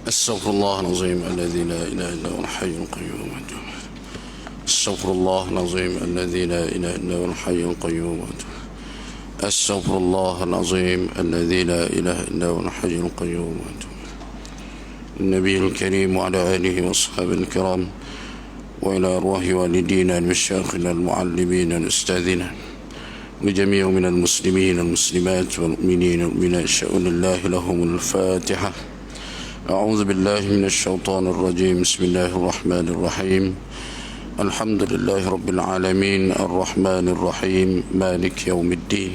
استغفر الله العظيم الذي لا إله إلا هو الحي القيوم. استغفر الله العظيم الذي لا إله إلا هو الحي القيوم. استغفر الله العظيم الذي لا إله إلا هو الحي القيوم. النبي الكريم وعلى آله وأصحابه الكرام، وإلى أرواح والدينا المشايخنا المعلمين الأستاذنا، وجميع من المسلمين المسلمات والمؤمنين والمؤمنات، شأن الله لهم الفاتحة. أعوذ بالله من الشيطان الرجيم. بسم الله الرحمن الرحيم. الحمد لله رب العالمين الرحمن الرحيم مالك يوم الدين.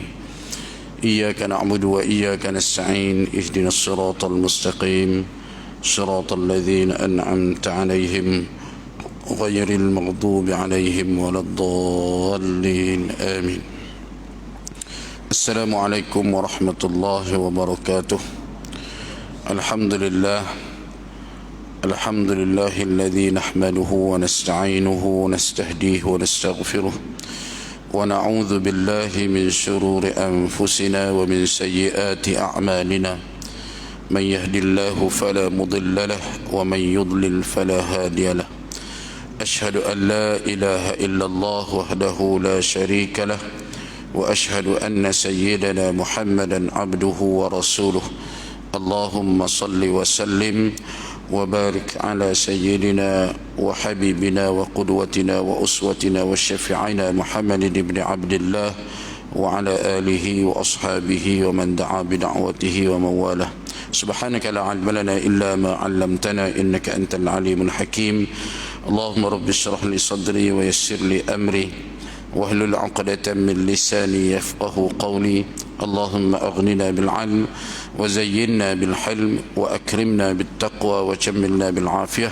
إياك نعبد وإياك نستعين. اهدنا الصراط المستقيم صراط الذين أنعمت عليهم غير المغضوب عليهم ولا الضالين آمين. السلام عليكم ورحمة الله وبركاته. الحمد لله الذي نحمده ونستعينه ونستهديه ونستغفره، ونعوذ بالله من شرور أنفسنا ومن سيئات أعمالنا. من يهد الله فلا مضل له ومن يضلل فلا هادي له. أشهد أن لا إله إلا الله وحده لا شريك له، وأشهد أن سيدنا محمدا عبده ورسوله. اللهم صل وسلم وبارك على سيدنا وحبيبنا وقدوتنا وأسوتنا وشفيعنا محمد بن عبد الله وعلى آله وأصحابه ومن دعا بدعوته ومن والاه. سبحانك لا علم لنا إلا ما علمتنا إنك أنت العليم الحكيم. اللهم رب اشرح لي صدري ويسر لي أمري واحلل عقدة من لساني يفقه قولي. اللهم أغننا بالعلم وزينا بالحلم وأكرمنا بالتقوى وجملنا بالعافية.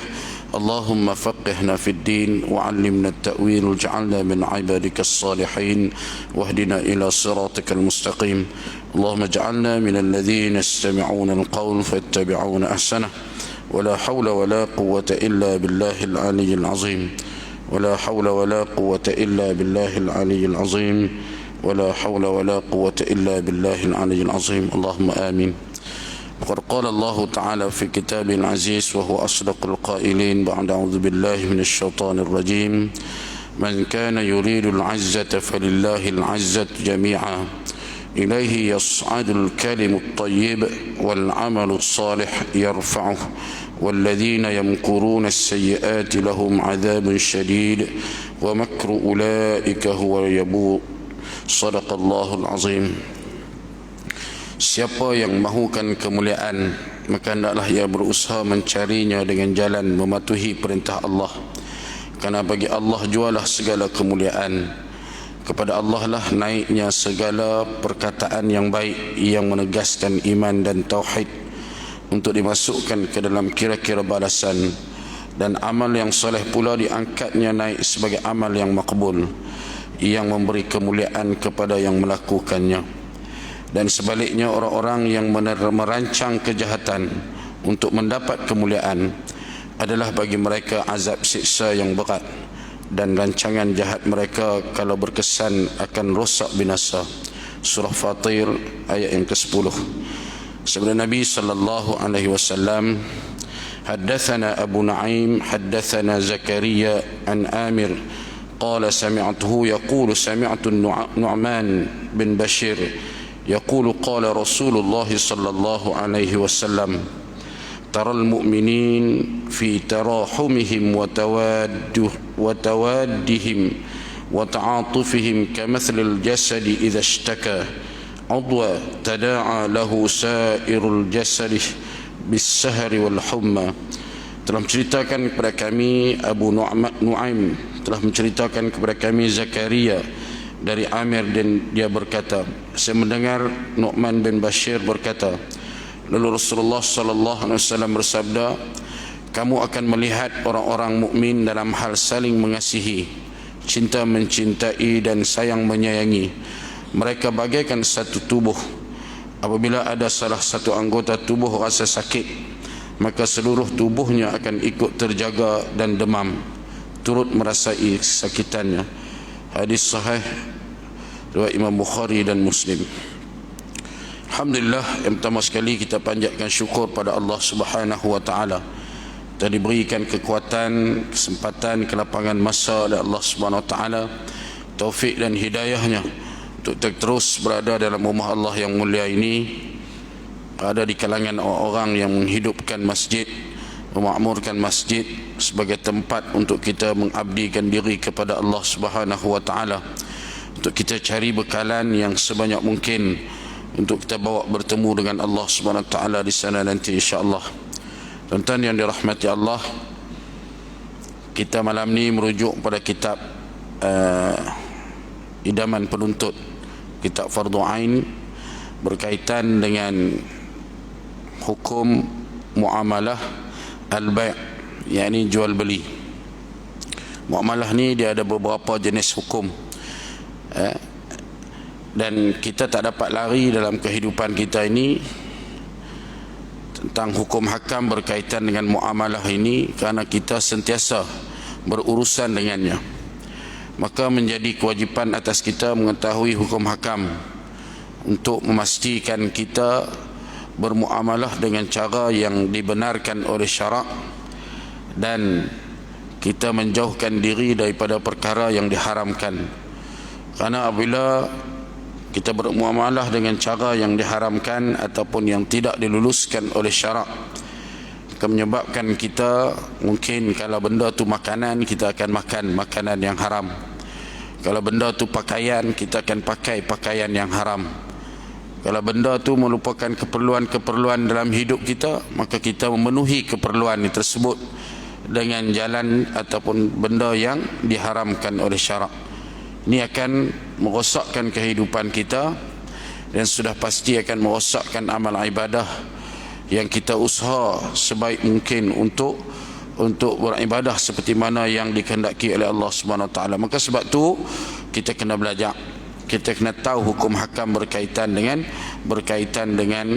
اللهم فقهنا في الدين وعلمنا التأويل واجعلنا من عبادك الصالحين واهدنا إلى صراطك المستقيم. اللهم اجعلنا من الذين يستمعون القول فيتبعون أحسنه. ولا حول ولا قوة إلا بالله العلي العظيم. ولا حول ولا قوة إلا بالله العلي العظيم. ولا حول ولا قوة إلا بالله العلي العظيم. اللهم آمين. وقد قال الله تعالى في كتابه العزيز وهو أصدق القائلين بعد أعوذ بالله من الشيطان الرجيم: من كان يريد العزة فلله العزة جميعا، إليه يصعد الكلم الطيب والعمل الصالح يرفعه، والذين يمكرون السيئات لهم عذاب شديد ومكر أولئك هو يبور. صدق الله العظيم. Siapa yang mahukan kemuliaan, maka hendaklah ia berusaha mencarinya dengan jalan mematuhi perintah Allah. Karena bagi Allah jualah segala kemuliaan. Kepada Allah lah naiknya segala perkataan yang baik yang menegaskan iman dan tauhid untuk dimasukkan ke dalam kira-kira balasan, dan amal yang soleh pula diangkatnya naik sebagai amal yang makbul yang memberi kemuliaan kepada yang melakukannya. Dan sebaliknya, orang-orang yang merancang kejahatan untuk mendapat kemuliaan adalah bagi mereka azab siksa yang berat, dan rancangan jahat mereka kalau berkesan akan rosak binasa. Surah Fatir ayat yang ke-10. Sabda Nabi sallallahu alaihi wasallam, haddatsana Abu Nu'aim haddatsana Zakaria an Amir qala sami'tuhu yaqulu sami'tu Nu'man bin Bashir يقول قال رسول الله صلى الله عليه وسلم ترى المؤمنين في تراحمهم وتوادهم وتعاطفهم كمثل الجسد إذا اشتكى عضوا تداعى له سائر الجسد بالسهر والحمى. Telah menceritakan kepada kami Abu Nu'aim, telah menceritakan kepada kami Zakaria dari Amir, dan dia berkata, saya mendengar Nu'man bin Bashir berkata, lalu Rasulullah sallallahu alaihi wasallam bersabda, kamu akan melihat orang-orang mukmin dalam hal saling mengasihi, cinta mencintai dan sayang menyayangi. Mereka bagaikan satu tubuh. Apabila ada salah satu anggota tubuh rasa sakit, maka seluruh tubuhnya akan ikut terjaga dan demam, turut merasai kesakitannya. Hadis sahih riwayat Imam Bukhari dan Muslim. Alhamdulillah, yang pertama sekali kita panjatkan syukur pada Allah Subhanahu wa taala. Kita diberikan kekuatan, kesempatan, kelapangan masa oleh Allah Subhanahu wa taala, taufik dan hidayahnya untuk terus berada dalam rumah Allah yang mulia ini, ada di kalangan orang-orang yang menghidupkan masjid, memakmurkan masjid sebagai tempat untuk kita mengabdikan diri kepada Allah Subhanahu wa taala, untuk kita cari bekalan yang sebanyak mungkin untuk kita bawa bertemu dengan Allah Subhanahu wa taala di sana nanti insya-Allah. Tuan-tuan yang dirahmati Allah, kita malam ni merujuk pada kitab idaman penuntut, kitab Fardhu Ain, berkaitan dengan hukum muamalah al-bai', yakni jual beli. Muamalah ni dia ada beberapa jenis hukum, dan kita tak dapat lari dalam kehidupan kita ini tentang hukum hakam berkaitan dengan muamalah ini, kerana kita sentiasa berurusan dengannya. Maka menjadi kewajipan atas kita mengetahui hukum hakam untuk memastikan kita bermuamalah dengan cara yang dibenarkan oleh syarak, dan kita menjauhkan diri daripada perkara yang diharamkan. Kerana apabila kita bermuamalah dengan cara yang diharamkan ataupun yang tidak diluluskan oleh syarak, akan menyebabkan kita, mungkin kalau benda tu makanan, kita akan makan makanan yang haram. Kalau benda tu pakaian, kita akan pakai pakaian yang haram. Kalau benda tu merupakan keperluan-keperluan dalam hidup kita, maka kita memenuhi keperluan tersebut dengan jalan ataupun benda yang diharamkan oleh syarak. Ini akan merosakkan kehidupan kita, dan sudah pasti akan merosakkan amal ibadah yang kita usaha sebaik mungkin untuk beribadah seperti mana yang dikehendaki oleh Allah Subhanahu wa taala. Maka sebab tu kita kena belajar, kita kena tahu hukum hakam berkaitan dengan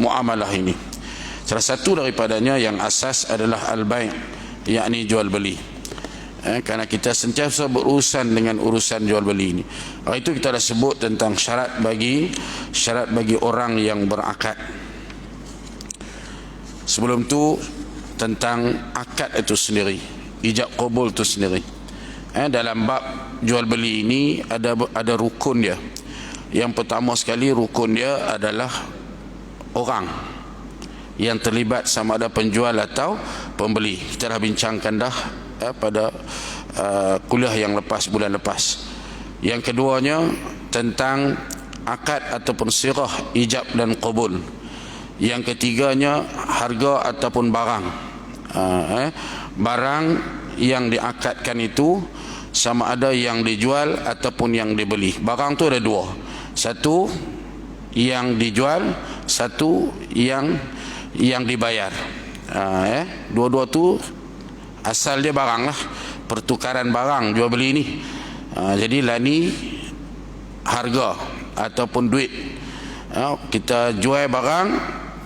muamalah ini. Salah satu daripadanya yang asas adalah al-bai', yakni jual beli. Kerana kita sentiasa berurusan dengan urusan jual beli ini. Itu kita dah sebut tentang syarat bagi orang yang berakad. Sebelum tu tentang akad itu sendiri, ijab qabul itu sendiri. Dalam bab jual beli ini ada rukun dia. Yang pertama sekali rukun dia adalah orang yang terlibat, sama ada penjual atau pembeli. Kita dah bincangkan dah pada kuliah yang lepas, bulan lepas. Yang keduanya tentang akad ataupun sirah ijab dan qabul. Yang ketiganya harga ataupun barang. Barang yang diakadkan itu sama ada yang dijual ataupun yang dibeli. Barang tu ada dua, satu yang dijual, satu yang dibayar. Dua-dua tu asal dia barang lah, pertukaran barang, jual beli ni. Jadi lah ni harga ataupun duit. Kita jual barang,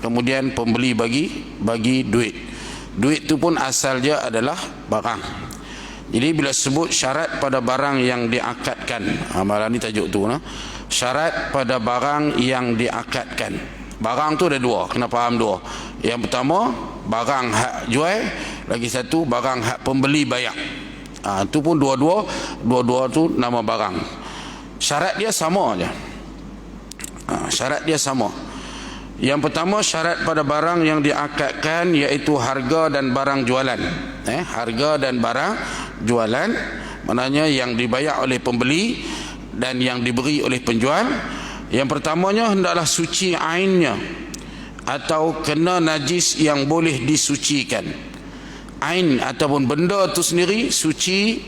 kemudian pembeli bagi duit. Duit tu pun asal dia adalah barang. Jadi bila sebut syarat pada barang yang diakadkan, malam ni tajuk tu nah. Syarat pada barang yang diakadkan. Barang tu ada dua, kena faham dua. Yang pertama, barang hak jual, lagi satu barang hak pembeli bayar. Itu pun dua-dua tu nama barang. Syarat dia sama aja. Syarat dia sama. Yang pertama, syarat pada barang yang diakadkan iaitu harga dan barang jualan. Harga dan barang jualan, maknanya yang dibayar oleh pembeli dan yang diberi oleh penjual. Yang pertamanya hendaklah suci ainnya atau kena najis yang boleh disucikan. Ain ataupun benda tu sendiri suci,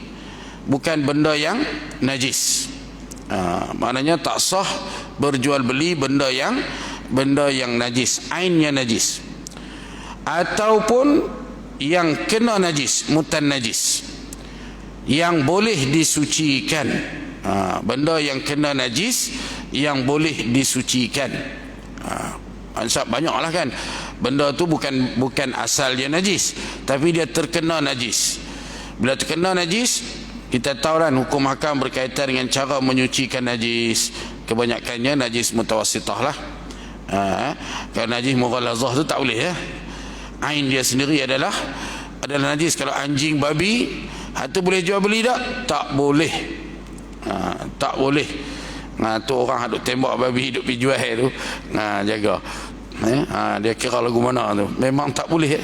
bukan benda yang najis. Maknanya tak sah berjual beli benda yang najis, ainnya najis, ataupun yang kena najis, mutan najis, yang boleh disucikan. Benda yang kena najis yang boleh disucikan. Banyaklah kan, benda tu bukan asal dia najis, tapi dia terkena najis. Bila terkena najis, kita tahu kan hukum hakam berkaitan dengan cara menyucikan najis. kebanyakannya najis mutawassithah lah. Kalau najis mughallazah tu tak boleh ya. Ain dia sendiri adalah najis. Kalau anjing, babi, tu boleh jual beli tak? Tak boleh. Tak boleh. Tu orang duk tembak babi duk pergi jual tu. Jaga. Dia kira lagu mana tu. Memang tak boleh.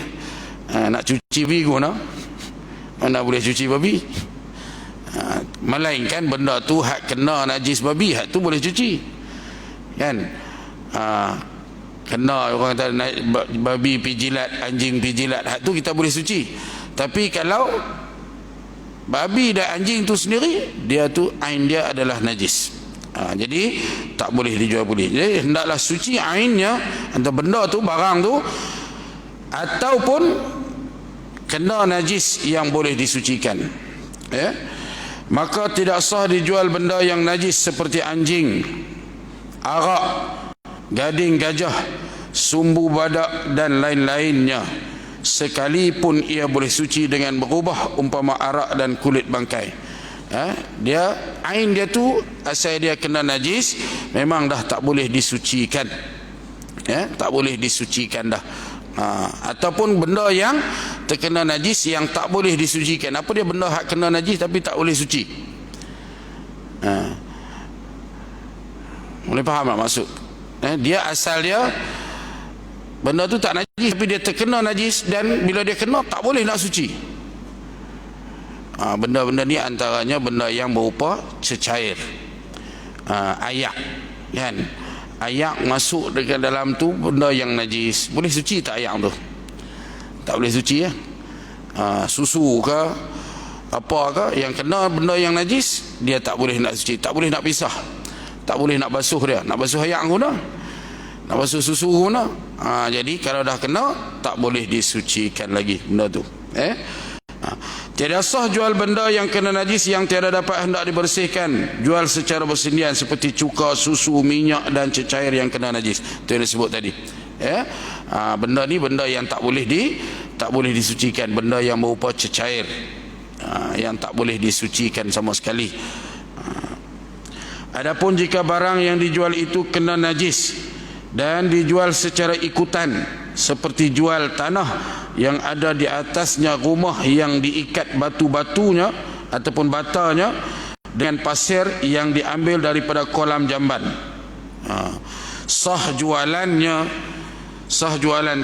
Nak cuci babi guna. Mana boleh cuci babi? Melainkan benda tu hak kena najis babi, hak tu boleh cuci. Kan? Kena orang kata babi pijilat, anjing pijilat, hak tu kita boleh suci. Tapi kalau babi dan anjing tu sendiri, dia tu ain dia adalah najis. Jadi tak boleh dijual beli. Jadi hendaklah suci ainnya, atau benda tu, barang tu, ataupun kena najis yang boleh disucikan. Ya. Maka tidak sah dijual benda yang najis seperti anjing, arak, gading gajah, sumbu badak dan lain-lainnya, sekalipun ia boleh suci dengan berubah, umpama arak dan kulit bangkai. Dia ain dia tu asal dia kena najis, memang dah tak boleh disucikan. Tak boleh disucikan dah. Ataupun benda yang terkena najis yang tak boleh disucikan. Apa dia benda hak kena najis tapi tak boleh suci? Boleh faham tak maksud? Dia asal dia benda tu tak najis tapi dia terkena najis, dan bila dia kena tak boleh nak suci. Benda-benda ni antaranya benda yang berupa cecair, ayak, kan? Ayak masuk dekat dalam tu benda yang najis, boleh suci tak ayak tu? Tak boleh suci ya. Susu ke apa ke yang kena benda yang najis, dia tak boleh nak suci, tak boleh nak pisah, tak boleh nak basuh dia. Nak basuh ayak guna, nak basuh susu guna. Jadi kalau dah kena tak boleh disucikan lagi benda tu. Tiada sah jual benda yang kena najis yang tiada dapat hendak dibersihkan, jual secara bersendian seperti cuka, susu, minyak dan cecair yang kena najis. Itu yang disebut tadi. Benda ni benda yang tak boleh disucikan, benda yang berupa cecair, yang tak boleh disucikan sama sekali. Adapun jika barang yang dijual itu kena najis dan dijual secara ikutan, seperti jual tanah yang ada di atasnya rumah yang diikat batu-batunya ataupun batanya dengan pasir yang diambil daripada kolam jamban, sah jualan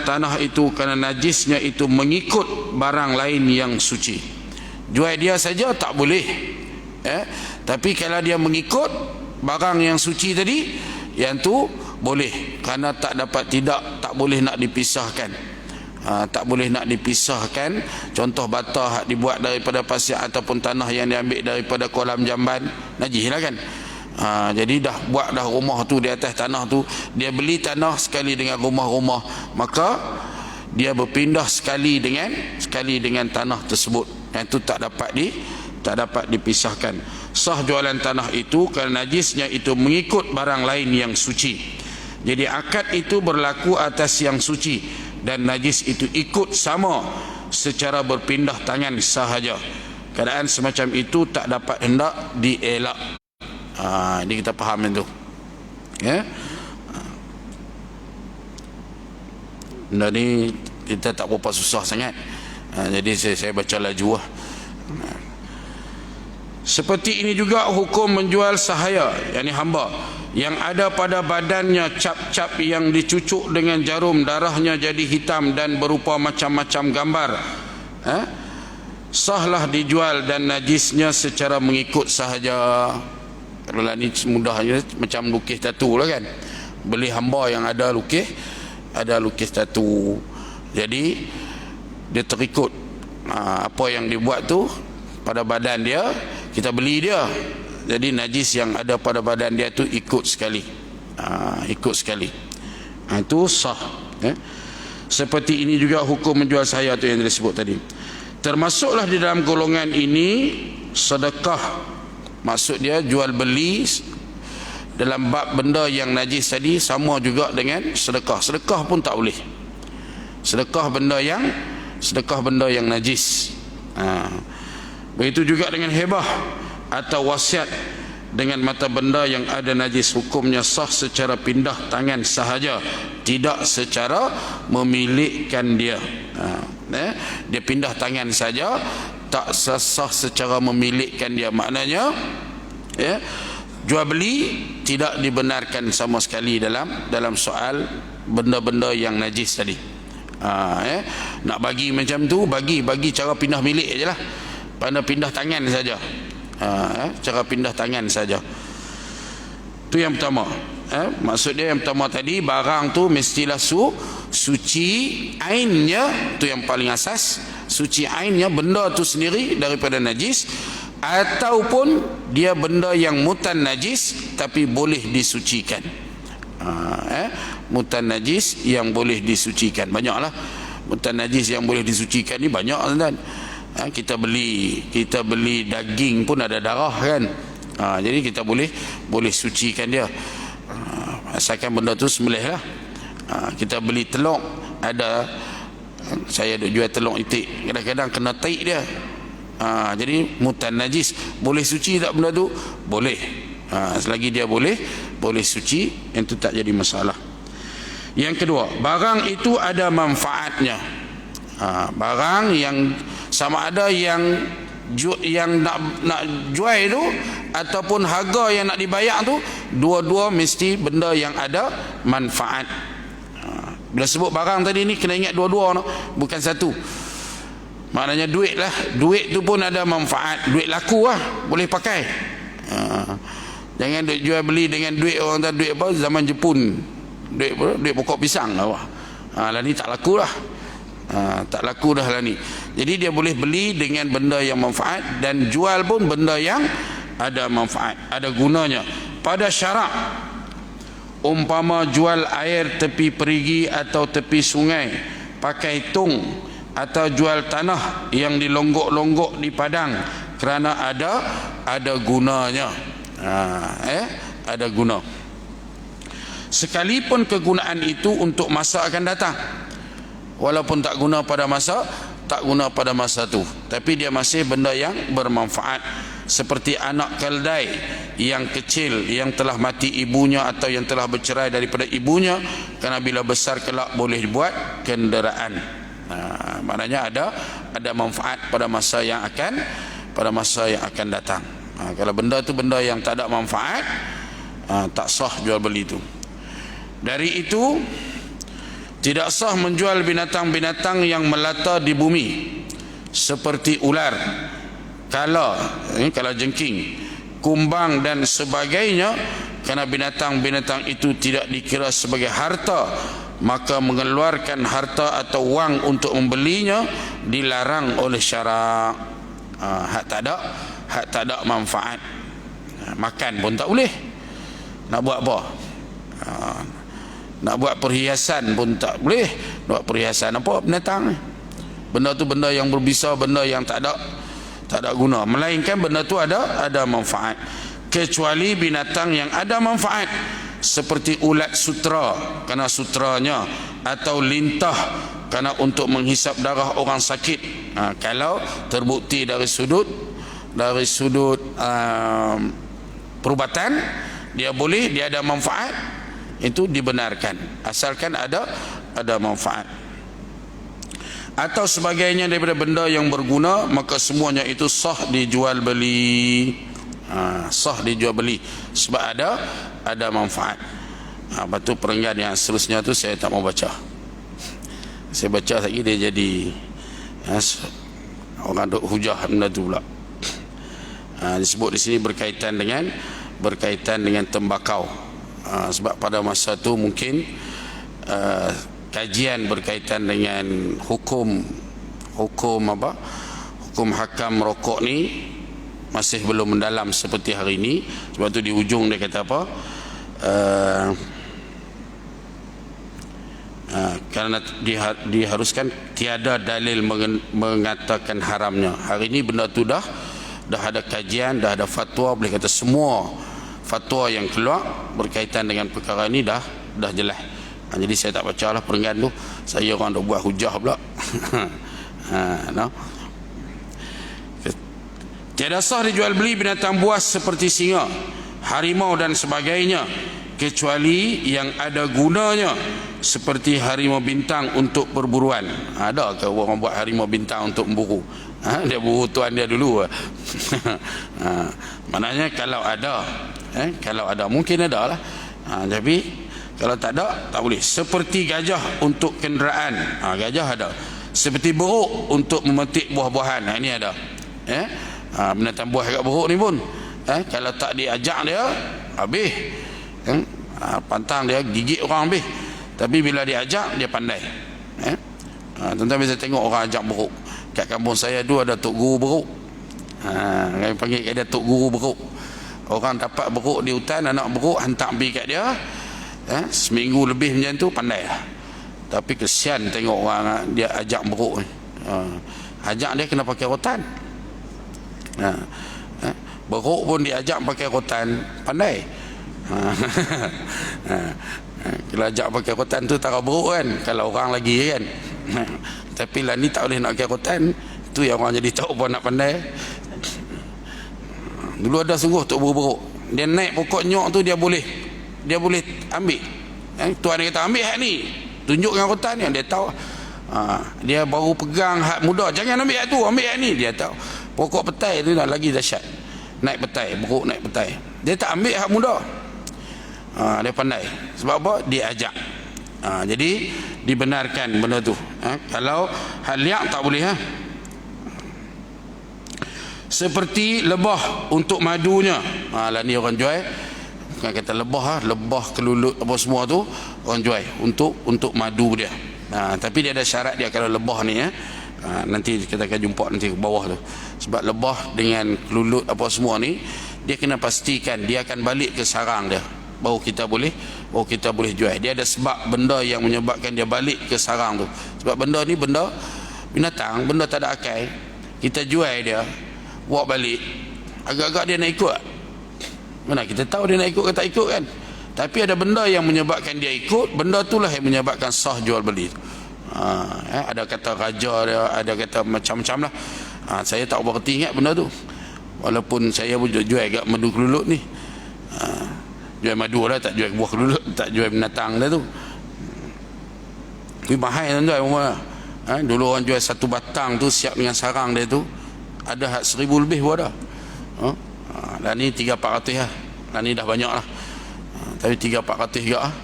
tanah itu kerana najisnya itu mengikut barang lain yang suci. Jual dia saja tak boleh, tapi kalau dia mengikut barang yang suci tadi, yang tu boleh, kerana tak boleh nak dipisahkan. Tak boleh nak dipisahkan. Contoh bata hak dibuat daripada pasir ataupun tanah yang diambil daripada kolam jamban, najis lah kan. Jadi dah buat dah rumah tu di atas tanah tu, dia beli tanah sekali dengan rumah-rumah, maka dia berpindah sekali dengan tanah tersebut. Yang tu tak dapat dipisahkan. Sah jualan tanah itu kerana najisnya itu mengikut barang lain yang suci. Jadi akad itu berlaku atas yang suci, dan najis itu ikut sama secara berpindah tangan sahaja. Keadaan semacam itu tak dapat hendak dielak. Ini kita faham itu. Benda ni kita tak berapa susah sangat. Jadi saya baca laju lah. Seperti ini juga hukum menjual sahaya, yakni hamba, yang ada pada badannya cap-cap yang dicucuk dengan jarum, darahnya jadi hitam dan berupa macam-macam gambar. Sahlah dijual dan najisnya secara mengikut sahaja. Kalau ni mudahnya macam lukis tatu lah kan. Beli hamba yang ada lukis tatu. Jadi dia terikut apa yang dibuat tu pada badan dia, kita beli dia. Jadi najis yang ada pada badan dia tu ikut sekali. Itu sah. Seperti ini juga hukum menjual sahaya tu yang disebut tadi. Termasuklah di dalam golongan ini sedekah. Maksud dia jual beli dalam bab benda yang najis tadi sama juga dengan sedekah. Sedekah pun tak boleh. Sedekah benda yang najis. Begitu juga dengan hebah atau wasiat dengan mata benda yang ada najis, hukumnya sah secara pindah tangan sahaja, tidak secara memilikkan dia. Dia pindah tangan saja, tak sah secara memilikkan dia. Maknanya jual beli tidak dibenarkan sama sekali dalam soal benda-benda yang najis tadi. Nak bagi macam tu, bagi cara pindah milik je lah, pindah tangan saja. Cara pindah tangan saja. Tu yang pertama. Maksud dia yang pertama tadi, barang tu mestilah suci ainnya, tu yang paling asas. Suci ainnya, benda tu sendiri daripada najis, ataupun dia benda yang mutan najis tapi boleh disucikan. Mutan najis yang boleh disucikan, banyaklah mutan najis yang boleh disucikan ni, banyak kan. Kita beli daging pun ada darah kan. Jadi kita boleh sucikan dia, asalkan benda tu sembelih lah. Kita beli telur, ada, saya duk jual telur itik, kadang-kadang kena taik dia. Jadi mutan najis, boleh suci tak benda tu? Boleh. Selagi dia boleh suci, yang tu tak jadi masalah. Yang kedua, barang itu ada manfaatnya. Barang yang sama ada yang nak jual tu ataupun harga yang nak dibayar tu, dua-dua mesti benda yang ada manfaat. Bila sebut barang tadi ni, kena ingat dua-dua, bukan satu. Maknanya duit lah, duit tu pun ada manfaat, duit laku lah, boleh pakai. Jangan duk jual beli dengan duit orang tak, duit apa zaman Jepun, duit pokok pisang lah. Lah ni tak laku lah. Tak laku dah lah ni. Jadi dia boleh beli dengan benda yang manfaat, dan jual pun benda yang ada manfaat, ada gunanya. Pada syarak, umpama jual air tepi perigi atau tepi sungai pakai tong, atau jual tanah yang dilonggok-longgok di padang, kerana ada gunanya. Ada guna, sekalipun kegunaan itu untuk masa akan datang. Walaupun tak guna pada masa tu, tapi dia masih benda yang bermanfaat. Seperti anak keldai yang kecil yang telah mati ibunya atau yang telah bercerai daripada ibunya, kerana bila besar kelak boleh dibuat kenderaan. Maknanya ada manfaat pada masa yang akan datang. Kalau benda tu benda yang tak ada manfaat, tak sah jual beli itu. Dari itu, tidak sah menjual binatang-binatang yang melata di bumi, seperti ular, kala jengking, kumbang dan sebagainya, kerana binatang-binatang itu tidak dikira sebagai harta, maka mengeluarkan harta atau wang untuk membelinya dilarang oleh syarak. Hak tak ada manfaat. Makan pun tak boleh. Nak buat apa? Nak buat perhiasan pun tak boleh. Buat perhiasan apa binatang ni? Benda tu benda yang berbisa, benda yang tak ada guna, melainkan benda tu ada manfaat. Kecuali binatang yang ada manfaat, seperti ulat sutra kerana sutranya, atau lintah kerana untuk menghisap darah orang sakit. Kalau terbukti dari sudut perubatan dia boleh, dia ada manfaat, itu dibenarkan, asalkan ada manfaat. Atau sebagainya daripada benda yang berguna, maka semuanya itu sah dijual beli. Sah dijual beli sebab ada manfaat. Lepas tu perenggan yang seterusnya tu saya tak mau baca. Saya baca lagi dia jadi orang duk hujah benda tu pula. Disebut di sini berkaitan dengan tembakau. Sebab pada masa tu mungkin kajian berkaitan dengan hukum hakam rokok ni masih belum mendalam seperti hari ini. Sebab tu di ujung dia kata apa, kerana diharuskan tiada dalil mengatakan haramnya. Hari ini benda tu dah ada kajian, dah ada fatwa, boleh kata semua fatwa yang keluar berkaitan dengan perkara ini dah jelas. Jadi saya tak baca lah perenggan tu, saya orang dah buat hujah pula. No? Tiada sah dijual beli binatang buas seperti singa, harimau dan sebagainya, kecuali yang ada gunanya, seperti harimau bintang untuk perburuan. Ada ke orang buat harimau bintang untuk memburu? Dia buru tuan dia dulu. Maknanya kalau ada mungkin ada lah. Tapi kalau tak ada, tak boleh. Seperti gajah untuk kenderaan, gajah ada. Seperti beruk untuk memetik buah-buahan, ini ada. Binatang buah kat beruk ni pun, kalau tak diajak dia, habis. Pantang dia, gigit orang habis. Tapi bila diajak, dia pandai. Tuan-tuan bisa tengok orang ajak beruk. Kat kampung saya tu ada tok guru beruk. Kami panggil kat dia tok guru beruk. Orang dapat beruk di hutan, anak beruk hantar pergi kat dia, seminggu lebih macam tu, pandai lah. Tapi kesian tengok orang dia ajak beruk ni. Ajak dia kena pakai rotan. Beruk pun diajak pakai rotan, pandai. Kalau ajak pakai rotan tu tak beruk kan, kalau orang lagi kan. Tapi lah ni tak boleh nak pakai rotan. Tu yang orang jadi tahu pun nak pandai. Dulu ada sungguh tok beruk. Dia naik pokok nyok tu, dia boleh ambil. Tuan dia kata ambil hak ni, tunjuk dengan rotan yang dia tahu. Dia baru pegang hak muda, jangan ambil hak tu, ambil hak ni. Dia tahu pokok petai tu dah lagi dahsyat. Naik petai, beruk naik petai. Dia tak ambil hak muda. Dia pandai. Sebab apa? Dia ajak. Jadi dibenarkan benda tu. Kalau hak liak tak boleh. Seperti lebah untuk madunya. Lah ni orang jual. Bukan kata lebah, lebah kelulut apa semua tu orang jual untuk madu dia. Tapi dia ada syarat dia kalau lebah ni. Nanti kita akan jumpa nanti ke bawah tu. Sebab lebah dengan kelulut apa semua ni, dia kena pastikan dia akan balik ke sarang dia, baru kita boleh jual. Dia ada sebab benda yang menyebabkan dia balik ke sarang tu. Sebab benda ni benda binatang, benda tak ada akal. Kita jual dia, bawa balik, agak-agak dia nak ikut. Mana kita tahu dia nak ikut ke tak ikut kan? Tapi ada benda yang menyebabkan dia ikut, benda itulah yang menyebabkan sah jual beli. Ada kata raja dia, ada kata macam-macam lah. Saya tak berhenti ingat benda tu, walaupun saya pun jual kat madu kelulut ni. Jual madu lah, tak jual buah kelulut, tak jual binatang dia tu. Tapi mahal tuan-tuan. Dulu orang jual satu batang tu siap dengan sarang dia tu, ada hak 1000 lebih pun ada. Dan ni 300-400 lah. Dan ni dah banyak lah. Tapi 300-400 juga lah.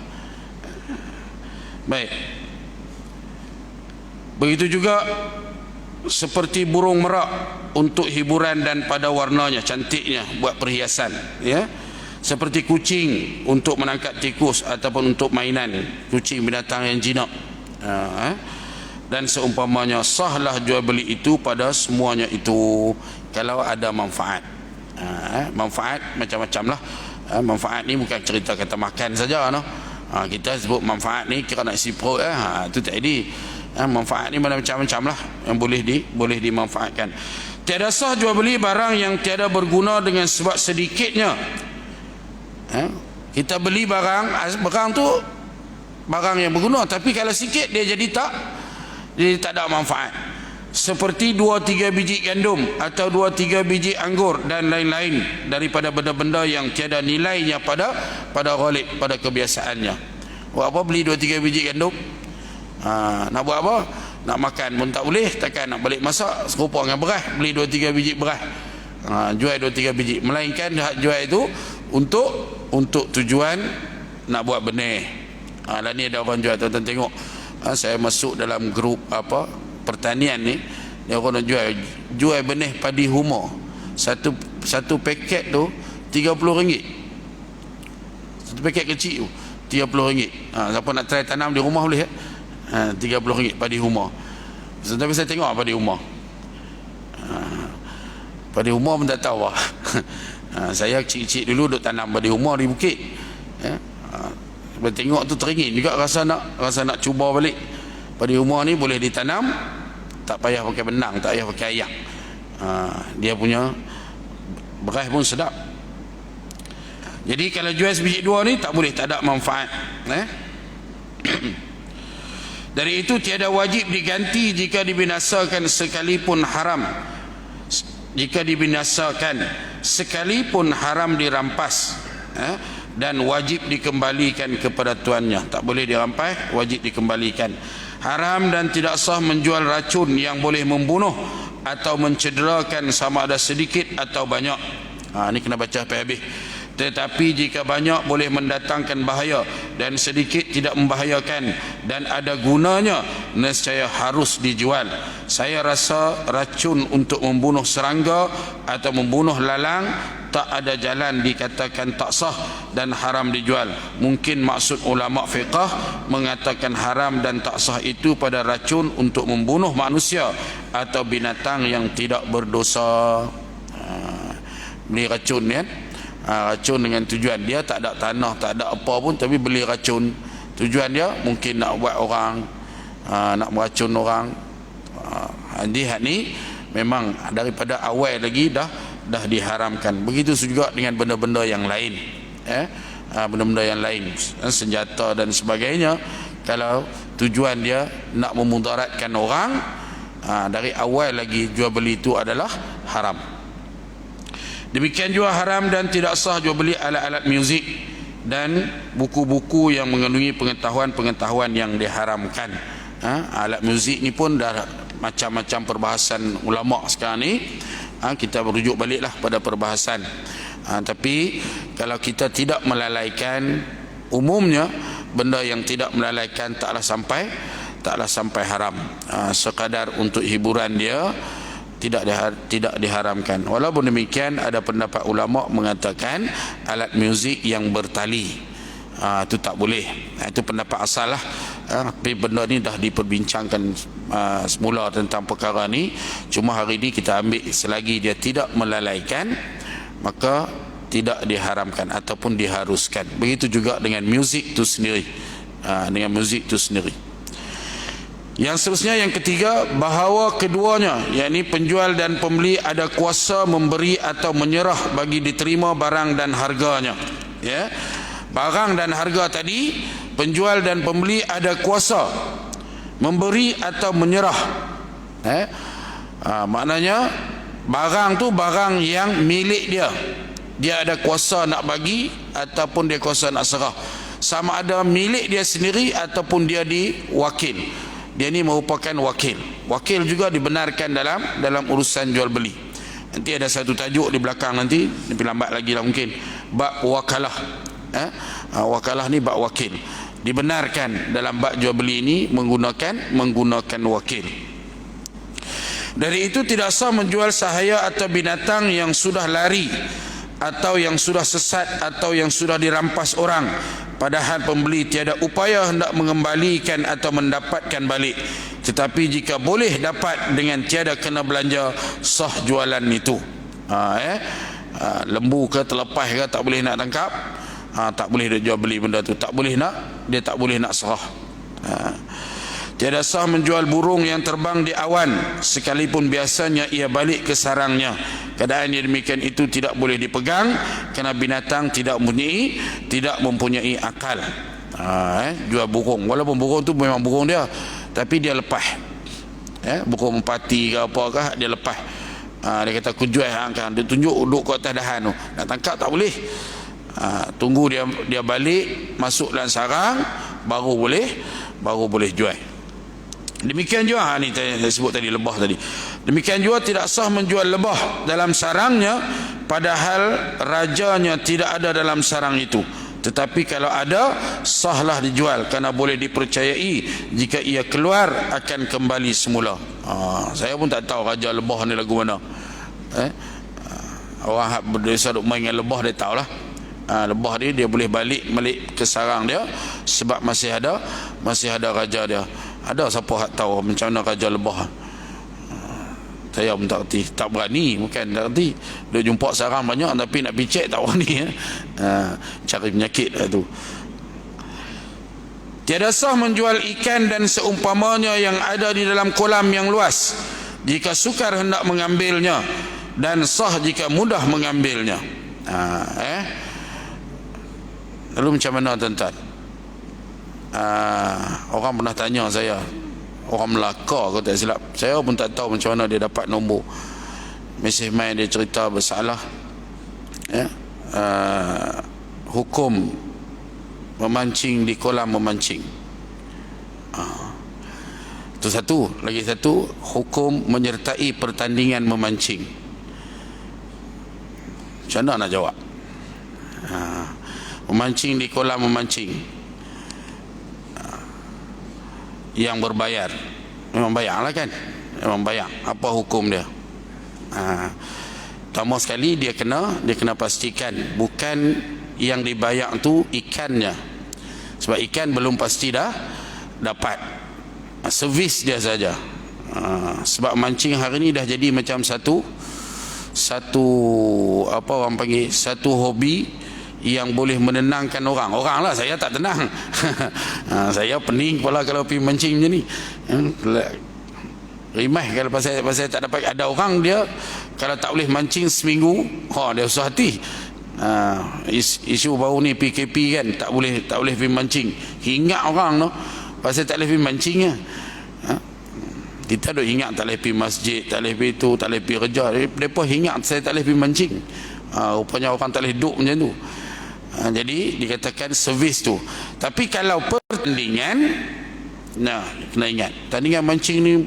Baik. Begitu juga seperti burung merak untuk hiburan dan pada warnanya, cantiknya, buat perhiasan, ya. Seperti kucing untuk menangkap tikus ataupun untuk mainan, kucing binatang yang jinak. Dan seumpamanya, sahlah jual beli itu pada semuanya itu kalau ada manfaat. Manfaat macam-macam lah. Manfaat ni bukan cerita kata makan saja, no? Kita sebut manfaat ni kira nak isi perut, tu tak ada. Manfaat ni macam-macam lah yang boleh dimanfaatkan. Tiada sah jual beli barang yang tiada berguna dengan sebab sedikitnya. Kita beli barang tu barang yang berguna, tapi kalau sikit dia jadi tak ada manfaat. Seperti 2-3 biji gandum atau 2-3 biji anggur dan lain-lain daripada benda-benda yang tiada nilainya pada ghalib, pada kebiasaannya. Buat apa beli 2-3 biji gandum? Nak buat apa? Nak makan pun tak boleh, takkan nak balik masak serupa dengan beras, beli 2-3 biji beras, jual 2-3 biji. Melainkan jual itu untuk tujuan nak buat benih. Lah ni ada orang jual, tuan-tuan tengok. Saya masuk dalam grup pertanian ni, dia orang nak jual benih padi humor. Satu paket tu RM30. Satu paket kecil tu RM30. Siapa nak try tanam di rumah boleh. RM30 padi humor. Tapi saya tengok padi humor. Padi humor pun tak tahu lah. Saya kecil-kecil dulu duk tanam padi humor di bukit. Tengok tu teringin juga, rasa nak cuba balik. Padi humor ni boleh ditanam, tak payah pakai benang, tak payah pakai ayak. Dia punya beras pun sedap. Jadi kalau jual sebiji dua ni tak boleh, tak ada manfaat. Dari itu tiada wajib diganti jika dibinasakan sekalipun haram. Jika dibinasakan sekalipun haram dirampas. dan wajib dikembalikan kepada tuannya. Tak boleh dirampas, wajib dikembalikan. Haram dan tidak sah menjual racun yang boleh membunuh atau mencederakan sama ada sedikit atau banyak. Ini kena baca sampai habis. Tetapi jika banyak boleh mendatangkan bahaya dan sedikit tidak membahayakan dan ada gunanya, nescaya harus dijual. Saya rasa racun untuk membunuh serangga atau membunuh lalang tak ada jalan dikatakan tak sah dan haram dijual. Mungkin maksud ulama fiqah mengatakan haram dan tak sah itu pada racun untuk membunuh manusia atau binatang yang tidak berdosa. Beli racun kan, racun dengan tujuan dia tak ada tanah, tak ada apa pun, tapi beli racun, tujuan dia mungkin nak buat orang, nak meracun orang. Jadi hak ni memang daripada awal lagi dah diharamkan. Begitu juga dengan benda-benda yang lain, benda-benda yang lain, senjata dan sebagainya. Kalau tujuan dia nak memudaratkan orang, dari awal lagi jual beli itu adalah haram. Demikian juga haram dan tidak sah jual beli alat-alat muzik dan buku-buku yang mengandungi pengetahuan-pengetahuan yang diharamkan. Alat muzik ni pun dah macam-macam perbahasan ulama sekarang ni. Kita merujuk baliklah pada perbahasan. Tapi kalau kita tidak melalaikan, umumnya benda yang tidak melalaikan taklah sampai haram. Sekadar untuk hiburan dia tidak diharamkan. Walaupun demikian ada pendapat ulama mengatakan alat muzik yang bertali itu tak boleh. Itu pendapat asal lah. Tapi benda ni dah diperbincangkan semula tentang perkara ni. Cuma hari ni kita ambil selagi dia tidak melalaikan, maka tidak diharamkan ataupun diharuskan. Begitu juga dengan muzik itu sendiri. Yang seterusnya, yang ketiga, bahawa keduanya, yakni penjual dan pembeli, ada kuasa memberi atau menyerah bagi diterima barang dan harganya. Barang dan harga tadi, penjual dan pembeli ada kuasa memberi atau menyerah. Maknanya barang tu barang yang milik dia, dia ada kuasa nak bagi ataupun dia kuasa nak serah. Sama ada milik dia sendiri ataupun dia diwakil. Dia ni merupakan wakil. Wakil juga dibenarkan dalam urusan jual beli. Nanti ada satu tajuk di belakang nanti, lebih lambat lagi lah mungkin, bab wakalah. Wakalah ni bab wakil. Dibenarkan dalam bab jual beli ini menggunakan wakil. Dari itu tidak sah menjual sahaya atau binatang yang sudah lari atau yang sudah sesat atau yang sudah dirampas orang, padahal pembeli tiada upaya hendak mengembalikan atau mendapatkan balik. Tetapi jika boleh dapat dengan tiada kena belanja, sah jualan itu. Lembu ke terlepas ke tak boleh nak tangkap, tak boleh dia jual beli benda tu, tak boleh nak serah. Tiada sah menjual burung yang terbang di awan sekalipun biasanya ia balik ke sarangnya. Keadaan yang demikian itu tidak boleh dipegang kerana binatang tidak mempunyai akal. Jual burung, walaupun burung tu memang burung dia, tapi dia lepas. Burung merpati ke apa ke, dia lepas. Dia kata aku jual, dia tunjuk duduk kat atas dahan tu, nak tangkap tak boleh. Tunggu dia balik masuk dalam sarang, baru boleh jual. Demikian juga ni saya sebut tadi, lebah tadi. Demikian juga tidak sah menjual lebah dalam sarangnya padahal rajanya tidak ada dalam sarang itu. Tetapi kalau ada, sahlah dijual kerana boleh dipercayai jika ia keluar akan kembali semula. Saya pun tak tahu raja lebah ni lagu mana. Orang berdesa duk main dengan lebah dia tahulah. Lebah dia boleh balik ke sarang dia sebab masih ada raja dia. Ada siapa hak tahu macam mana raja lebah? Saya pun tak erti, tak berani, bukan tak erti. Dia jumpa sarang banyak tapi nak picek tak berani. Cari penyakit tu. Tiada sah menjual ikan dan seumpamanya yang ada di dalam kolam yang luas jika sukar hendak mengambilnya, dan sah jika mudah mengambilnya. Lalu macam mana tuan-tuan? Orang pernah tanya saya, orang Melaka kalau tak silap, saya pun tak tahu macam mana dia dapat nombor mesej main, dia cerita bersalah hukum memancing di kolam memancing. Itu satu. Lagi satu, hukum menyertai pertandingan memancing. Macam mana nak jawab? Memancing di kolam memancing yang berbayar, memang bayar lah kan, memang bayar. Apa hukum dia? Pertama sekali dia kena pastikan bukan yang dibayar tu ikannya, sebab ikan belum pasti dah dapat, servis dia saja. Sebab mancing hari ni dah jadi macam satu apa orang panggil, satu hobi yang boleh menenangkan orang lah. Saya tak tenang. Saya pening kepala kalau pergi mancing macam ni. Rimah kalau pasal tak dapat. Ada orang dia kalau tak boleh mancing seminggu, dia susah hati. Isu baru ni PKP kan, tak boleh pergi mancing. Ingat orang tu pasal tak boleh pergi mancingnya. Kita duk ingat tak boleh pergi masjid, tak boleh pergi tu, tak boleh pergi kerja. Mereka ingat saya tak boleh pergi mancing. Rupanya orang tak boleh duduk macam tu. Jadi dikatakan servis tu. Tapi kalau pertandingan, kena ingat tandingan mancing ni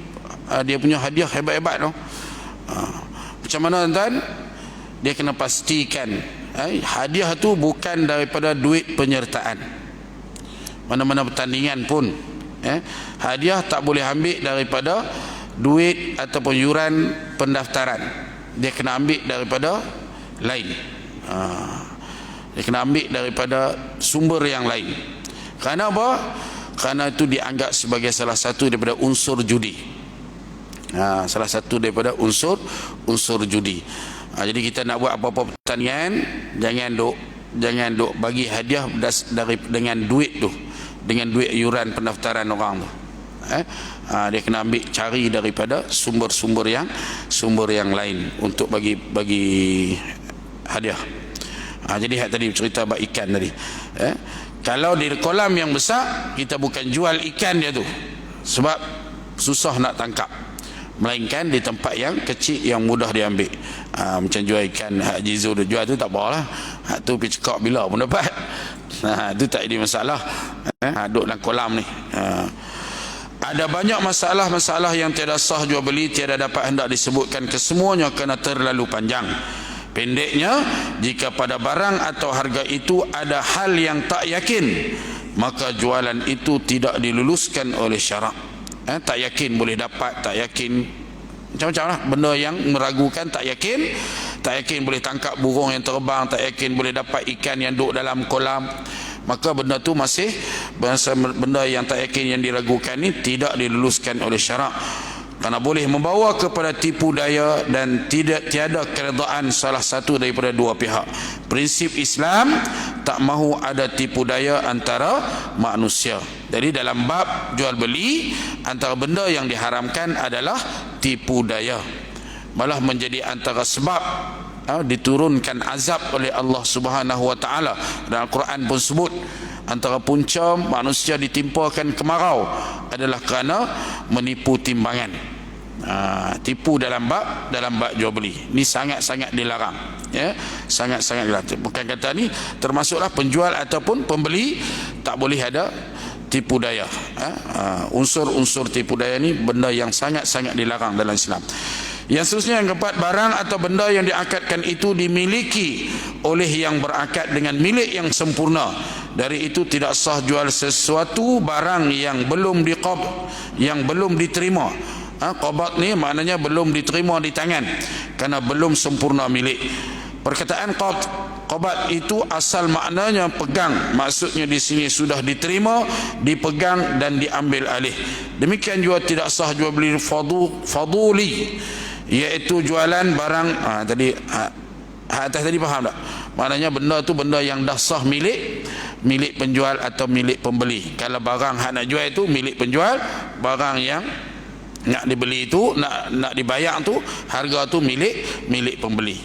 dia punya hadiah hebat-hebat tu. Macam mana tuan? Dia kena pastikan hadiah tu bukan daripada duit penyertaan. Mana-mana pertandingan pun hadiah tak boleh ambil daripada duit ataupun yuran pendaftaran. Dia kena ambil daripada lain. Dia kena ambil daripada sumber yang lain. Kerana apa? Kerana itu dianggap sebagai salah satu daripada unsur judi. Salah satu daripada unsur judi. Jadi kita nak buat apa-apa pertandingan, jangan duk bagi hadiah dengan duit tu, dengan duit yuran pendaftaran orang tu. Dia kena ambil, cari daripada sumber yang lain untuk bagi hadiah. Jadi tadi cerita bab ikan tadi. Kalau di kolam yang besar, kita bukan jual ikan dia tu, sebab susah nak tangkap, melainkan di tempat yang kecil yang mudah diambil. Macam jual ikan Hak Jizo dia jual tu tak apalah, hak tu pergi cekak bila pun dapat. Itu tak ada masalah. Duduk dalam kolam ni. Ada banyak masalah-masalah yang tiada sah jual beli, tiada dapat hendak disebutkan kesemuanya kerana terlalu panjang. Pendeknya, jika pada barang atau harga itu ada hal yang tak yakin, maka jualan itu tidak diluluskan oleh syarak. Tak yakin boleh dapat, tak yakin macam-macam lah benda yang meragukan, tak yakin boleh tangkap burung yang terbang, tak yakin boleh dapat ikan yang duduk dalam kolam, maka benda tu masih benda yang tak yakin, yang diragukan ni tidak diluluskan oleh syarak, kerana boleh membawa kepada tipu daya dan tiada keredaan salah satu daripada dua pihak. Prinsip Islam tak mahu ada tipu daya antara manusia. Jadi dalam bab jual beli, antara benda yang diharamkan adalah tipu daya. Malah menjadi antara sebab diturunkan azab oleh Allah Subhanahu wa taala. Dalam Al-Quran pun sebut antara punca manusia ditimpakan kemarau adalah kerana menipu timbangan. Tipu dalam bab jual beli ni sangat-sangat dilarang, sangat-sangat dilarang. Bukan kata ni termasuklah penjual ataupun pembeli tak boleh ada tipu daya. Unsur-unsur tipu daya ni benda yang sangat-sangat dilarang dalam Islam. Yang seterusnya, yang keempat, barang atau benda yang diakadkan itu dimiliki oleh yang berakad dengan milik yang sempurna. Dari itu tidak sah jual sesuatu barang yang belum diterima. Qabat ni maknanya belum diterima di tangan, kerana belum sempurna milik. Perkataan qabat itu asal maknanya pegang, maksudnya di sini sudah diterima, dipegang dan diambil alih. Demikian juga tidak sah jual beli faduli, iaitu jualan barang tadi atas tadi faham tak? Maknanya benda tu benda yang dah sah milik penjual atau milik pembeli. Kalau barang hak nak jual itu milik penjual, barang yang nak dibeli itu, nak dibayar tu, harga tu milik pembeli.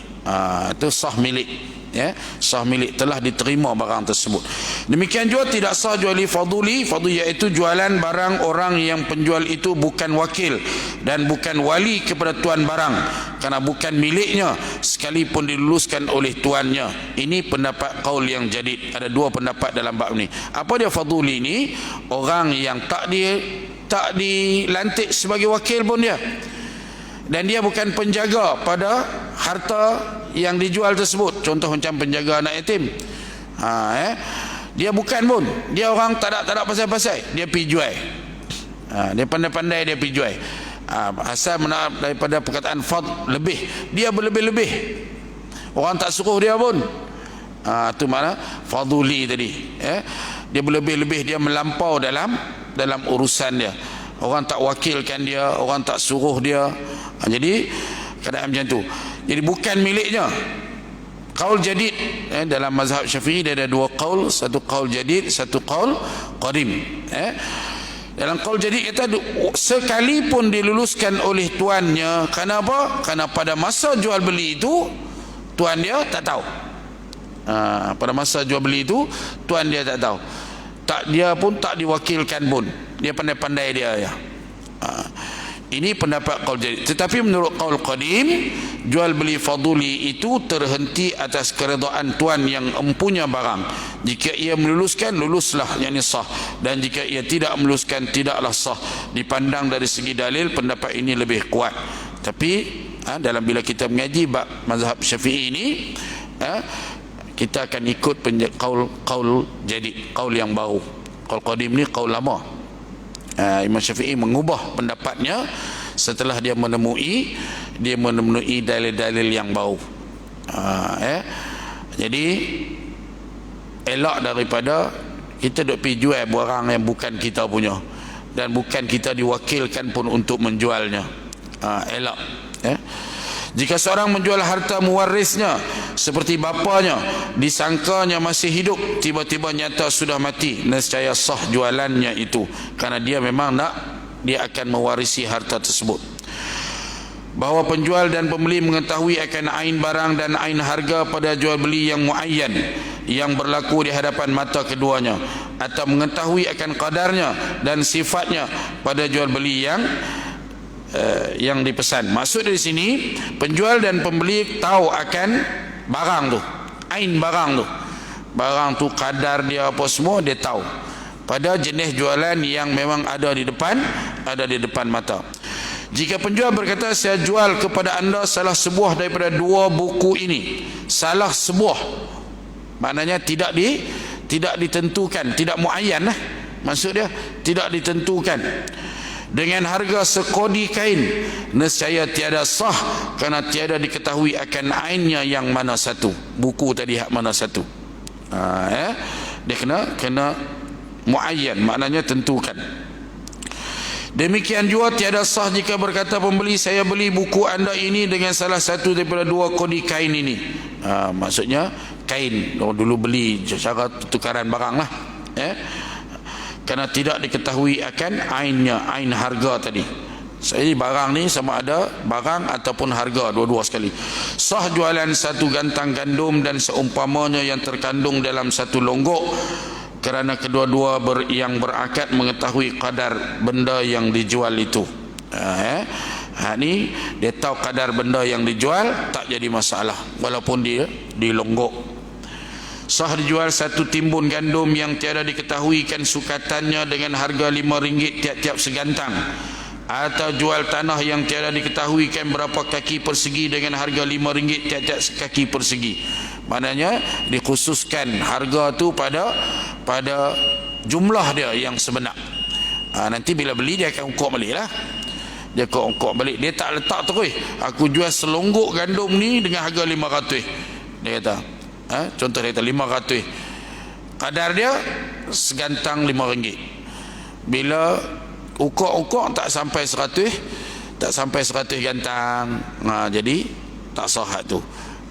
Itu sah milik, ya, sah milik, telah diterima barang tersebut. Demikian juga tidak sah jual li faduli, iaitu jualan barang orang yang penjual itu bukan wakil dan bukan wali kepada tuan barang, kerana bukan miliknya sekalipun diluluskan oleh tuannya. Ini pendapat qaul yang jadid. Ada dua pendapat dalam bab ni. Apa dia faduli ni? Orang yang tak dilantik sebagai wakil pun dia, dan dia bukan penjaga pada harta yang dijual tersebut. Contoh macam penjaga anak yatim, dia bukan pun, dia orang tak ada pasal-pasal, dia pergi jual, dia pandai-pandai dia pergi jual, asal daripada perkataan fad, lebih, dia berlebih-lebih, orang tak suruh dia pun, itu makna faduli tadi, dia berlebih-lebih, dia melampau dalam urusan dia, orang tak wakilkan dia, orang tak suruh dia. Jadi keadaan macam tu, jadi bukan miliknya. Qaul jadid, dalam mazhab Syafi'i dia ada dua qaul, satu qaul jadid, satu qaul qadim. Dalam qaul jadid kata sekalipun diluluskan oleh tuannya, kerana apa? Kerana pada masa jual beli itu tuan dia tak tahu. Pada masa jual beli itu tuan dia tak tahu, dia pun tak diwakilkan pun, dia pandai-pandai dia ya. Ini pendapat qaul jadid. Tetapi menurut qaul qadim, jual beli faduli itu terhenti atas keredaan tuan yang empunya barang. Jika ia meluluskan, luluslah, yakni sah, dan jika ia tidak meluluskan, tidaklah sah. Dipandang dari segi dalil, pendapat ini lebih kuat. Tapi dalam bila kita mengaji bab mazhab Syafi'i ini, kita akan ikut qaul jadid, qaul yang baru. Qaul qadim ni qaul lama. Imam Syafi'i mengubah pendapatnya setelah dia menemui dalil-dalil yang baru. Jadi elak daripada kita duk pergi jual barang yang bukan kita punya dan bukan kita diwakilkan pun untuk menjualnya. Elak. Jika seorang menjual harta mewarisnya seperti bapanya, disangkanya masih hidup, tiba-tiba nyata sudah mati, nescaya sah jualannya itu, karena dia memang dia akan mewarisi harta tersebut. Bahawa penjual dan pembeli mengetahui akan ain barang dan ain harga pada jual beli yang muayyan yang berlaku di hadapan mata keduanya, atau mengetahui akan kadarnya dan sifatnya pada jual beli yang dipesan. Maksud dari sini, penjual dan pembeli tahu akan barang tu, ain barang tu, kadar dia apa semua dia tahu pada jenis jualan yang memang ada di depan mata. Jika penjual berkata, saya jual kepada anda salah sebuah daripada dua buku ini, salah sebuah maknanya tidak ditentukan, tidak muayyan lah, maksud dia tidak ditentukan, dengan harga sekodi kain, nescaya tiada sah, kerana tiada diketahui akan ainnya yang mana satu, buku tadi hak mana satu. Dia kena muayyan, maknanya tentukan. Demikian juga tiada sah jika berkata pembeli, saya beli buku anda ini dengan salah satu daripada dua kodi kain ini. Maksudnya kain, dulu beli cara tukaran barang lah, kerana tidak diketahui akan ainnya, ain harga tadi. Jadi barang ni sama ada barang ataupun harga, dua-dua sekali. Sah jualan satu gantang gandum dan seumpamanya yang terkandung dalam satu longgok, kerana kedua-dua yang berakad mengetahui kadar benda yang dijual itu. Ni dia tahu kadar benda yang dijual, tak jadi masalah walaupun dia di longgok. Sah dijual satu timbun gandum yang tiada diketahuikan sukatannya dengan harga RM5 tiap-tiap segantang, atau jual tanah yang tiada diketahuikan berapa kaki persegi dengan harga RM5 tiap-tiap kaki persegi. Maknanya dikhususkan harga tu pada jumlah dia yang sebenar. Nanti bila beli dia akan ukur balik lah, dia akan ukur balik, dia tak letak terus aku jual selonggok gandum ni dengan harga RM500, dia kata contoh dia kata RM500, kadar dia segantang RM5. Bila ukur-ukur tak sampai 100 gantang, jadi tak sah tu,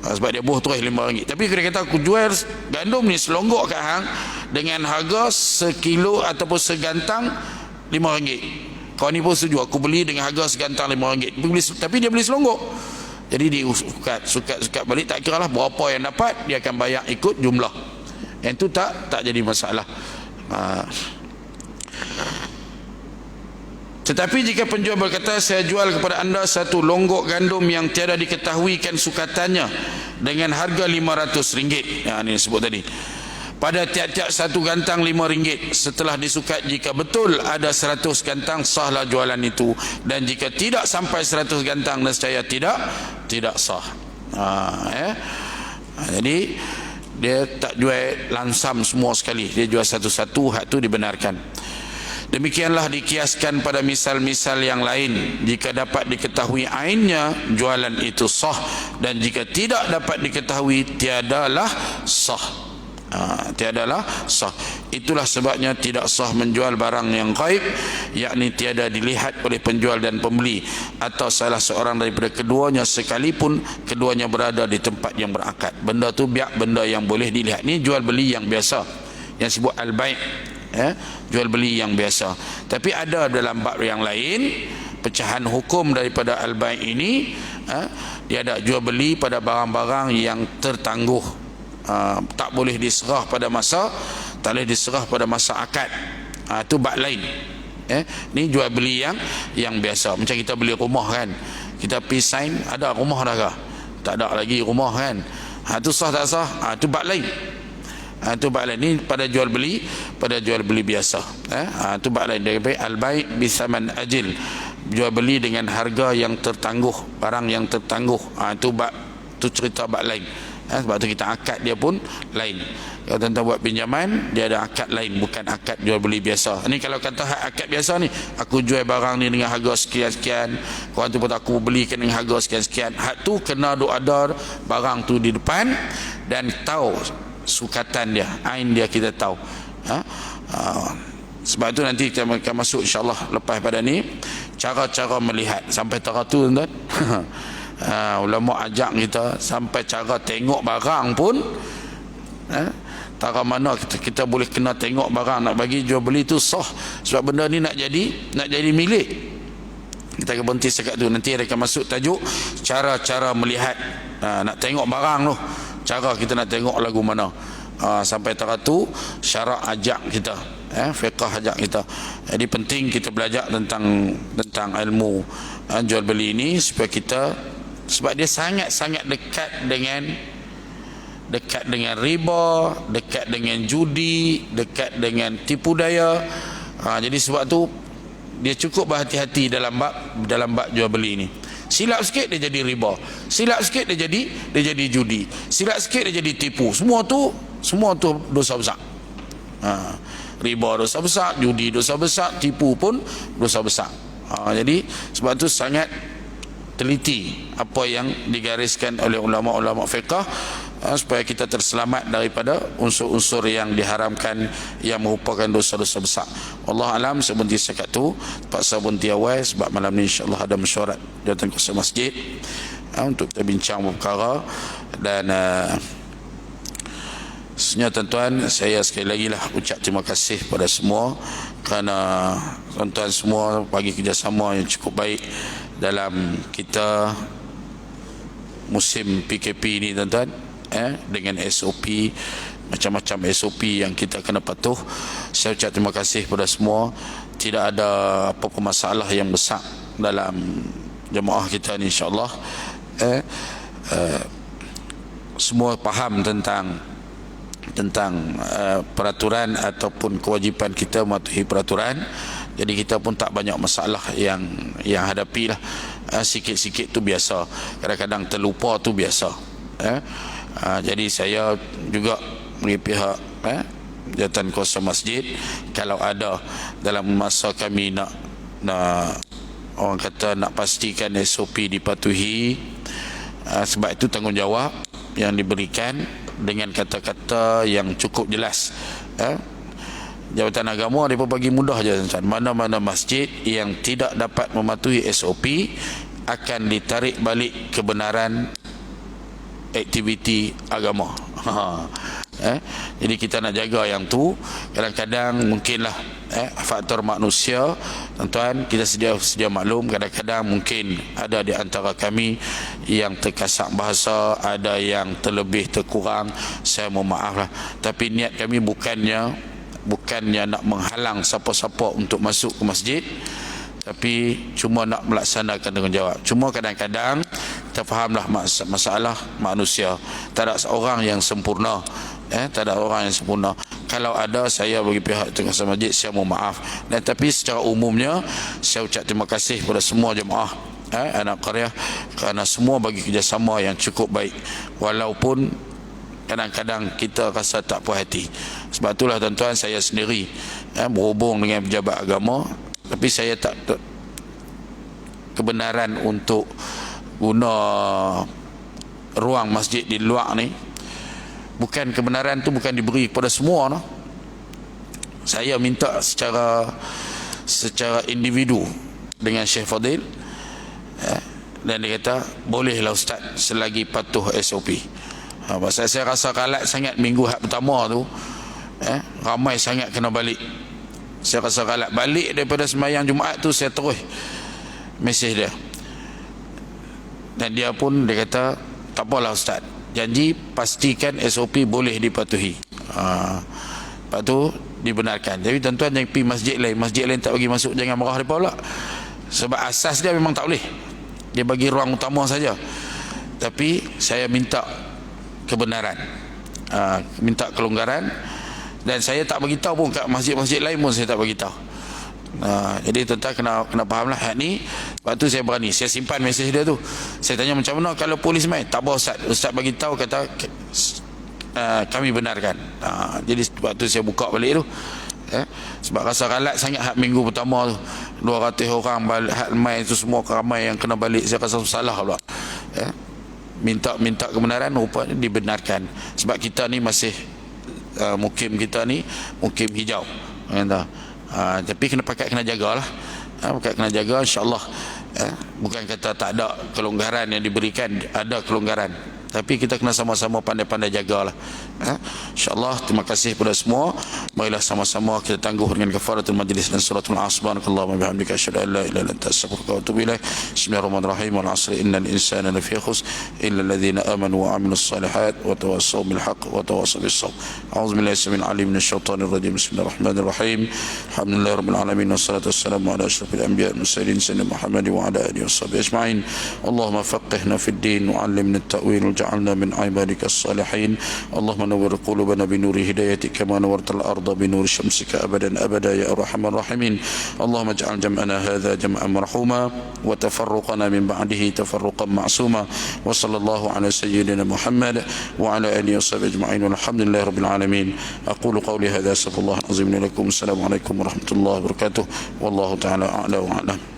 sebab dia buh terus RM5. Tapi dia kata aku jual gandum ni selonggok kat hang dengan harga sekilo ataupun segantang RM5, kau ni pun setuju aku beli dengan harga segantang RM5, tapi dia beli selonggok, Jadi sukat balik, tak kira lah berapa yang dapat, dia akan bayar ikut jumlah. Yang itu tak jadi masalah. Tetapi jika penjual berkata, saya jual kepada anda satu longgok gandum yang tiada diketahuikan sukatannya dengan harga RM500, ini sebut tadi, pada tiap-tiap satu gantang RM5, setelah disukat jika betul ada 100 gantang, sahlah jualan itu, dan jika tidak sampai 100 gantang, nescaya tidak sah. Jadi dia tak jual langsam semua sekali, dia jual satu-satu, hak tu dibenarkan. Demikianlah dikiaskan pada misal-misal yang lain. Jika dapat diketahui ainnya, jualan itu sah, dan jika tidak dapat diketahui, tiadalah sah. Tiadalah sah. Itulah sebabnya tidak sah menjual barang yang gaib, yakni tiada dilihat oleh penjual dan pembeli, atau salah seorang daripada keduanya, sekalipun keduanya berada di tempat yang berakad. Benda tu biak benda yang boleh dilihat. Ni jual beli yang biasa, yang sebut al-bai', jual beli yang biasa. Tapi ada dalam bab yang lain, pecahan hukum daripada al-bai' ini, dia ada jual beli pada barang-barang yang tertangguh, tak boleh diserah pada masa, tak boleh diserah pada masa akad. Itu bab lain. Ni jual beli yang biasa. Macam kita beli rumah kan, kita pergi sign, ada rumah dah ke? Tak ada lagi rumah kan? Itu sah tak sah? Itu bab lain. Itu bab lain. Ni pada jual beli biasa. Itu bab lain. Daripada al-bai' bisaman ajil, jual beli dengan harga yang tertangguh, barang yang tertangguh. Itu bab, tu cerita bab lain. Sebab tu kita akad dia pun lain. Kalau tentang buat pinjaman, dia ada akad lain, bukan akad jual beli biasa. Ni kalau kata akad biasa ni, aku jual barang ni dengan harga sekian-sekian, korang tu pun aku belikan dengan harga sekian-sekian. Hak tu kena ada barang tu di depan, dan tahu sukatan dia, ain dia kita tahu. Sebab tu nanti kita akan masuk insyaAllah lepas pada ni, cara-cara melihat sampai teratur tuan. Ulama ajak kita sampai cara tengok barang pun, cara mana kita boleh kena tengok barang nak bagi jual beli tu sah. Sebab benda ni nak jadi milik. Kita akan berhenti sekat tu, nanti akan masuk tajuk cara-cara melihat. Nak tengok barang tu, cara kita nak tengok lagu mana. Sampai teratur syarak ajak kita, fiqh ajak kita. Jadi penting kita belajar tentang ilmu jual beli ini, supaya kita, sebab dia sangat-sangat dekat dengan riba, dekat dengan judi, dekat dengan tipu daya. Jadi sebab tu dia cukup berhati-hati dalam bab jual beli ini. Silap sikit dia jadi riba, silap sikit dia jadi judi, silap sikit dia jadi tipu. Semua tu dosa besar. Riba dosa besar, judi dosa besar, tipu pun dosa besar. Jadi sebab tu sangat teliti apa yang digariskan oleh ulama-ulama fiqh, supaya kita terselamat daripada unsur-unsur yang diharamkan, yang merupakan dosa-dosa besar. Allah alam, sebentar sekat tu terpaksa berhenti awal sebab malam ni insyaAllah ada mesyuarat jawatan kuasa masjid untuk kita bincang perkara. Dan sebenarnya tuan-tuan, saya sekali lagi lah ucap terima kasih pada semua, kerana tuan-tuan semua bagi kerjasama yang cukup baik dalam kita musim PKP ini tuan-tuan, dengan SOP, macam-macam SOP yang kita kena patuh. Saya ucap terima kasih pada semua. Tidak ada apa-apa masalah yang besar dalam jemaah kita ni insyaAllah. Semua faham tentang peraturan ataupun kewajipan kita mematuhi peraturan. Jadi kita pun tak banyak masalah yang hadapi lah. Sikit-sikit tu biasa, kadang-kadang terlupa tu biasa. Jadi saya juga bagi pihak jawatan kuasa masjid, kalau ada dalam masa kami nak orang kata nak pastikan SOP dipatuhi, sebab itu tanggungjawab yang diberikan dengan kata-kata yang cukup jelas. Jabatan Agama dia bagi mudah je, mana-mana masjid yang tidak dapat mematuhi SOP akan ditarik balik kebenaran aktiviti agama. Jadi kita nak jaga yang tu. Kadang-kadang mungkinlah faktor manusia, tuan-tuan, kita sedia maklum, kadang-kadang mungkin ada di antara kami yang terkasak bahasa, ada yang terlebih terkurang, saya mohon maaf lah. Tapi niat kami bukannya nak menghalang siapa-siapa untuk masuk ke masjid, tapi cuma nak melaksanakan tanggungjawab. Cuma kadang-kadang kita fahamlah masalah manusia, tak ada seorang yang sempurna, tak ada orang yang sempurna. Kalau ada, saya bagi pihak Tuan-Tuan Masjid, saya mohon maaf. Dan tapi secara umumnya saya ucap terima kasih kepada semua jemaah anak qaryah kerana semua bagi kerjasama yang cukup baik, walaupun kadang-kadang kita rasa tak puas hati. Sebab itulah tuan-tuan, saya sendiri berhubung dengan pejabat agama, tapi saya tak kebenaran untuk guna ruang masjid di luar ni. Bukan kebenaran tu bukan diberi kepada semua, no? Saya minta secara individu dengan Syekh Fadil, dan dia kata bolehlah Ustaz selagi patuh SOP. Pasal saya rasa kalat sangat minggu hak pertama tu, ramai sangat kena balik. Saya rasa kalat balik daripada sembahyang Jumaat tu, saya terus mesej dia, dan dia pun dia kata tak apalah Ustaz, janji pastikan SOP boleh dipatuhi. Lepas tu dibenarkan. Jadi tuan-tuan jangan pergi masjid lain tak bagi masuk, jangan marah mereka pula. Sebab asas dia memang tak boleh, dia bagi ruang utama saja. Tapi saya minta kebenaran, minta kelonggaran, dan saya tak bagi tahu pun kat masjid-masjid lain pun saya tak bagi tahu. Jadi tuan-tuan kena fahamlah hak ni. Lepas tu saya berani, saya simpan mesej dia tu. Saya tanya macam mana kalau polis mai? Tak apa Ustaz bagi tahu, kata kami benarkan. Jadi sebab tu saya buka balik tu. Sebab rasa kalat sangat hak minggu pertama tu, 200 orang balik, hak mai tu semua ramai yang kena balik. Saya rasa salah pula. Minta kebenaran, rupanya dibenarkan. Sebab kita ni masih mukim, kita ni mukim hijau, tapi kena pakai, kena jagalah. Pakai kena jaga, insyaAllah. Bukan kata tak ada kelonggaran yang diberikan, ada kelonggaran, tapi kita kena sama-sama pandai-pandai jagalah. InsyaAllah. Terima kasih kepada semua. Marilah sama-sama kita tangguh dengan kafaratul majlis dan suratul Asr. Subhanakallahumma bihamdika asyhadu an la ilaha illa anta astaghfiruka wa atubu ilaik. Bismillahirrahmanirrahim. Wal 'asri innal insana lafi khusr illa alladhina amanu wa 'amilus salihat wa tawassaw bil haqq wa tawassaw bis sabr. A'udzu billahi samil 'alim minasy syaithanir rajim. Bismillahirrahmanirrahim. Alhamdulillahirabbil alamin wassalatu wassalamu ala asyrafil anbiya'i wal mursalin sayyidina Muhammad wa ala alihi washabbihi ajma'in. Allahumma faqqihna fid din wa 'allimna at-ta'wil waj'alna min 'ibadikas salihin. Allahumma nawwir qulubana bi nuri hidayatika kama nawwartal arda bi nuri syamsika abadan abada ya arhamar rahimin. Allahumma ij'al jam'ana hadha jam'an marhuma wa tafarruqana min ba'dihi tafarruqan ma'suma. Wa sallallahu ala sayyidina Muhammad wa ala alihi washabbihi ajma'in. Walhamdulillahirabbil alamin. Aqulu qawli hadha astaghfirullahal azim li lakum. Assalamu alaikum warahmatullahi wabarakatuh. Wallahu ta'ala a'la wa a'lam.